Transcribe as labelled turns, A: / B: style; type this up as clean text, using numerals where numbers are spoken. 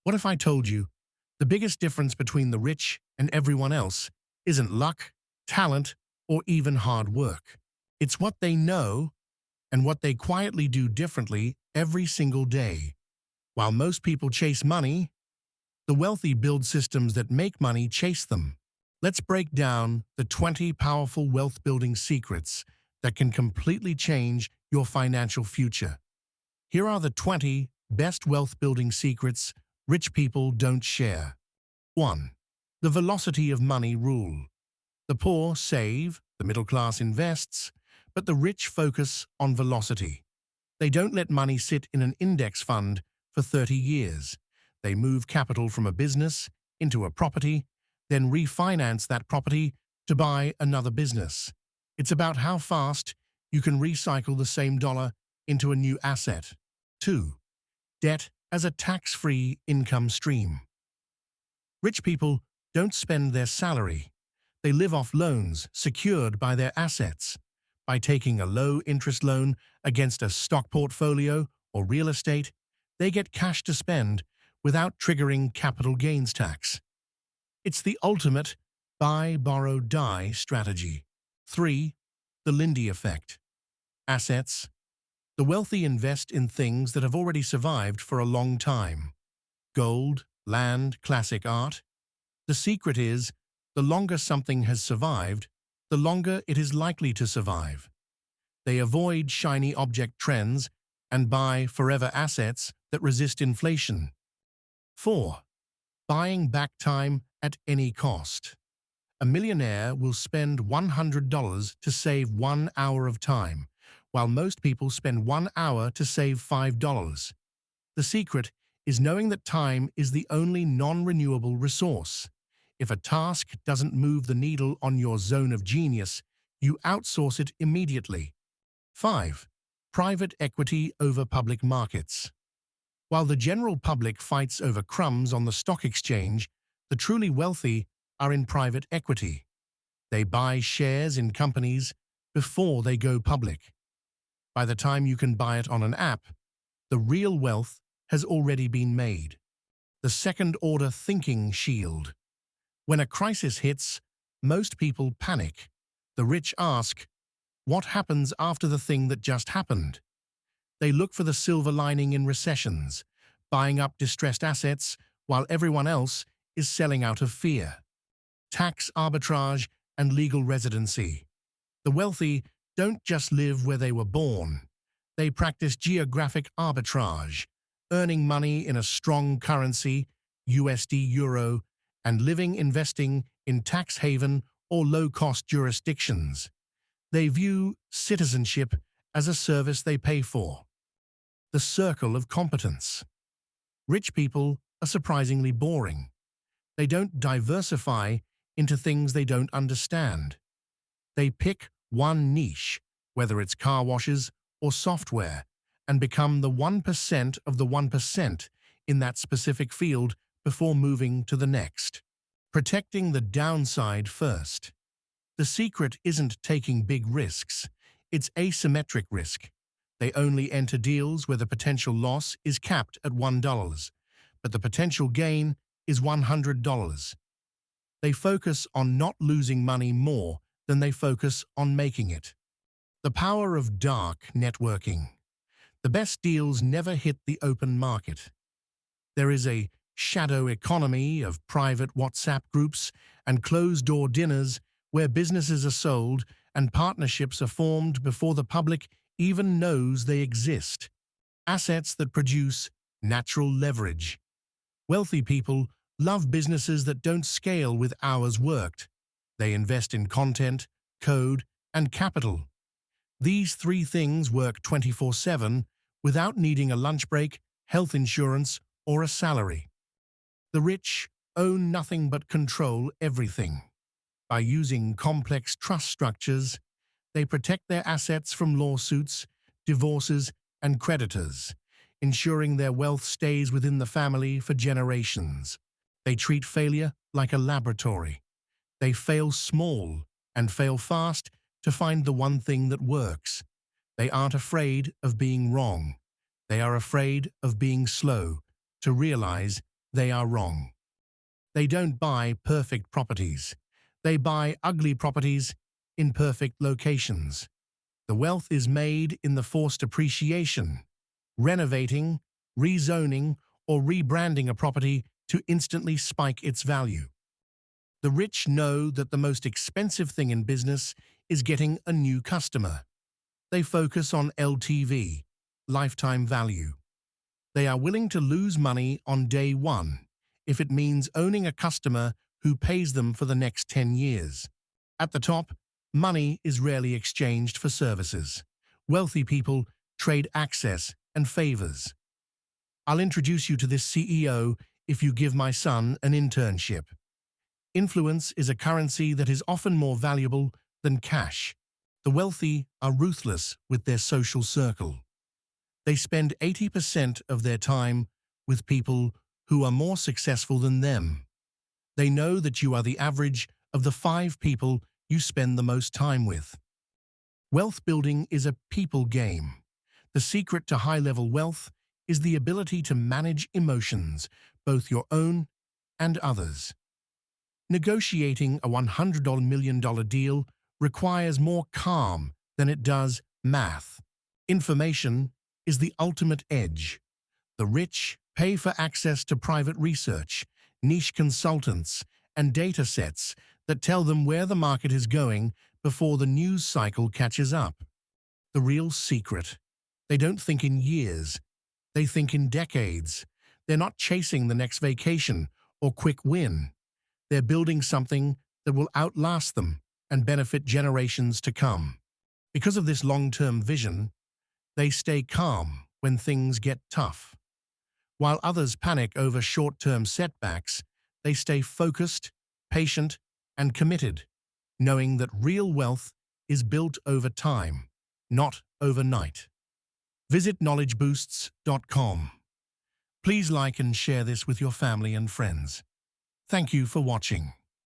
A: What if I told you the biggest difference between the rich and everyone else isn't luck, talent, or even hard work? It's what they know and what they quietly do differently every single day. While most people chase money, the wealthy build systems that make money chase them. Let's break down the 20 powerful wealth-building secrets that can completely change your financial future. Here are the 20 best wealth-building secrets rich people don't share. 1. The velocity of money rule. The poor save, the middle class invests, but the rich focus on velocity. They don't let money sit in an index fund for 30 years. They move capital from a business into a property, then refinance that property to buy another business. It's about how fast you can recycle the same dollar into a new asset. 2. Debt as a tax-free income stream. Rich people don't spend their salary. They live off loans secured by their assets. By taking a low-interest loan against a stock portfolio or real estate, they get cash to spend without triggering capital gains tax. It's the ultimate buy, borrow, die strategy. 3. The Lindy effect. Assets. The wealthy invest in things that have already survived for a long time. Gold, land, classic art. The secret is, the longer something has survived, the longer it is likely to survive. They avoid shiny object trends and buy forever assets that resist inflation. 4. Buying back time at any cost. A millionaire will spend $100 to save 1 hour of time, while most people spend 1 hour to save $5. The secret is knowing that time is the only non-renewable resource. If a task doesn't move the needle on your zone of genius, you outsource it immediately. 5. Private equity over public markets. While the general public fights over crumbs on the stock exchange, the truly wealthy are in private equity. They buy shares in companies before they go public. By the time you can buy it on an app, the real wealth has already been made. The second-order thinking shield. When a crisis hits, most people panic. The rich ask, what happens after the thing that just happened? They look for the silver lining in recessions, buying up distressed assets while everyone else is selling out of fear. Tax arbitrage and legal residency. The wealthy don't just live where they were born. They practice geographic arbitrage, earning money in a strong currency, USD euro, and investing in tax haven or low-cost jurisdictions. They view citizenship as a service they pay for. The circle of competence. Rich people are surprisingly boring. They don't diversify into things they don't understand. They pick one niche, whether it's car washes or software, and become the 1% of the 1% in that specific field before moving to the next. Protecting the downside first. The secret isn't taking big risks. It's asymmetric risk. They only enter deals where the potential loss is capped at $1, but the potential gain is $100. They focus on not losing money more than they focus on making it. The power of dark networking. The best deals never hit the open market. There is a shadow economy of private WhatsApp groups and closed-door dinners where businesses are sold and partnerships are formed before the public even knows they exist. Assets that produce natural leverage. Wealthy people love businesses that don't scale with hours worked. They invest in content, code, and capital. These three things work 24/7 without needing a lunch break, health insurance, or a salary. The rich own nothing but control everything. By using complex trust structures, they protect their assets from lawsuits, divorces, and creditors, ensuring their wealth stays within the family for generations. They treat failure like a laboratory. They fail small and fail fast to find the one thing that works. They aren't afraid of being wrong. They are afraid of being slow to realize They are wrong. They don't buy perfect properties. They buy ugly properties in perfect locations. The wealth is made in the forced appreciation, renovating, rezoning, or rebranding a property to instantly spike its value. The rich know that the most expensive thing in business is getting a new customer. They focus on LTV, lifetime value. They are willing to lose money on day one if it means owning a customer who pays them for the next 10 years. At the top, money is rarely exchanged for services. Wealthy people trade access and favors. I'll introduce you to this CEO if you give my son an internship. Influence is a currency that is often more valuable than cash. The wealthy are ruthless with their social circle. They spend 80% of their time with people who are more successful than them. They know that you are the average of the 5 people you spend the most time with. Wealth building is a people game. The secret to high-level wealth is the ability to manage emotions, both your own and others. Negotiating a $100 million deal requires more calm than it does math. Information is the ultimate edge. The rich pay for access to private research, niche consultants, and data sets that tell them where the market is going before the news cycle catches up. The real secret: they don't think in years, they think in decades. They're not chasing the next vacation or quick win. They're building something that will outlast them and benefit generations to come. Because of this long-term vision, they stay calm when things get tough. While others panic over short-term setbacks, they stay focused, patient, and committed, knowing that real wealth is built over time, not overnight. Visit knowledgeboosts.com. Please like and share this with your family and friends. Thank you for watching.